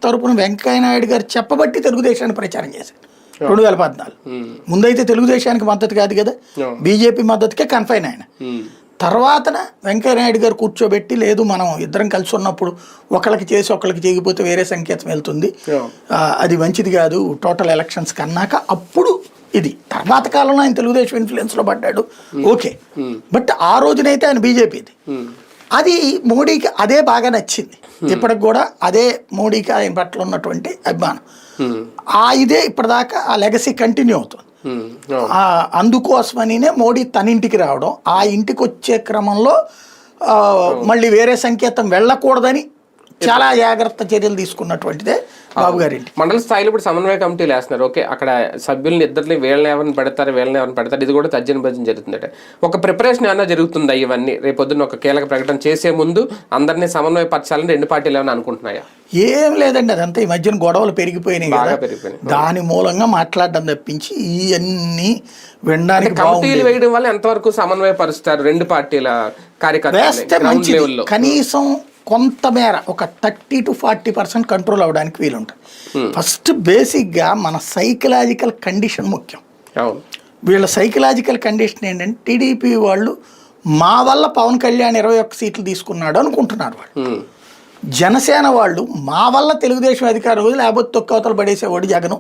తరపున వెంకయ్యనాయుడు గారు చెప్పబట్టి తెలుగుదేశాన్ని ప్రచారం చేశారు 2014. ముందైతే తెలుగుదేశానికి మద్దతు కాదు కదా, బీజేపీ మద్దతుకే కన్ఫైన్ ఆయన. తర్వాతన వెంకయ్యనాయుడు గారు కూర్చోబెట్టి, లేదు మనం ఇద్దరం కలిసి ఉన్నప్పుడు ఒకళ్ళకి చేసి ఒకళ్ళకి చేయకపోతే వేరే సంకేతం వెళ్తుంది, అది మంచిది కాదు టోటల్ ఎలక్షన్స్ కన్నాక, అప్పుడు ఇది. తర్వాత కాలంలో ఆయన తెలుగుదేశం ఇన్ఫ్లుయెన్స్లో పడ్డాడు, ఓకే. బట్ ఆ రోజునైతే ఆయన బీజేపీది. అది మోడీకి అదే బాగా నచ్చింది. ఇప్పటికి కూడా అదే మోడీకి ఆయన పట్ల ఉన్నటువంటి అభిమానం. ఇదే ఇప్పటిదాకా ఆ లెగసీ కంటిన్యూ అవుతుంది. అందుకోసమనినే మోడీ తన ఇంటికి రావడం, ఆ ఇంటికి వచ్చే క్రమంలో మళ్ళీ వేరే సంకేతం వెళ్ళకూడదని చాలా జాగ్రత్త చర్యలు తీసుకున్నటువంటిదే బాబు గారి ఇంటి. మండల స్థాయిలో ఇప్పుడు సమన్వయ కమిటీలు వేస్తున్నారు. ఓకే, అక్కడ సభ్యులను ఇద్దరిని వీళ్ళని ఎవరిని పెడతారు, ఇది కూడా తర్జన భర్జన జరుగుతుందట. ఒక ప్రిపరేషన్ ఏమైనా జరుగుతుందా ఇవన్నీ? రేపొద్దున ఒక కీలక ప్రకటన చేసే ముందు అందరినీ సమన్వయపరచాలని రెండు పార్టీలు ఏమైనా అనుకుంటున్నాయా? ఏం లేదండి, అదంతా ఈ మధ్యన గొడవలు పెరిగిపోయినాయి కదా, దాని మూలంగా మాట్లాడడం తప్పించి ఇవన్నీ వినడానికి. కమిటీలు వేయడం వల్ల ఎంతవరకు సమన్వయపరుస్తారు రెండు పార్టీల కార్యకర్తలు? కనీసం కొంతమేర ఒక 30 to 40% కంట్రోల్ అవ్వడానికి వీలుంటుంది. ఫస్ట్ బేసిక్గా మన సైకలాజికల్ కండిషన్ ముఖ్యం. వీళ్ళ సైకలాజికల్ కండిషన్ ఏంటంటే, టీడీపీ వాళ్ళు మా వల్ల పవన్ కళ్యాణ్ 21 సీట్లు తీసుకున్నాడు అనుకుంటున్నారు వాళ్ళు. జనసేన వాళ్ళు మా వల్ల తెలుగుదేశం అధికారం లేకపోతే తొక్కవతలు పడేసేవాడు జగను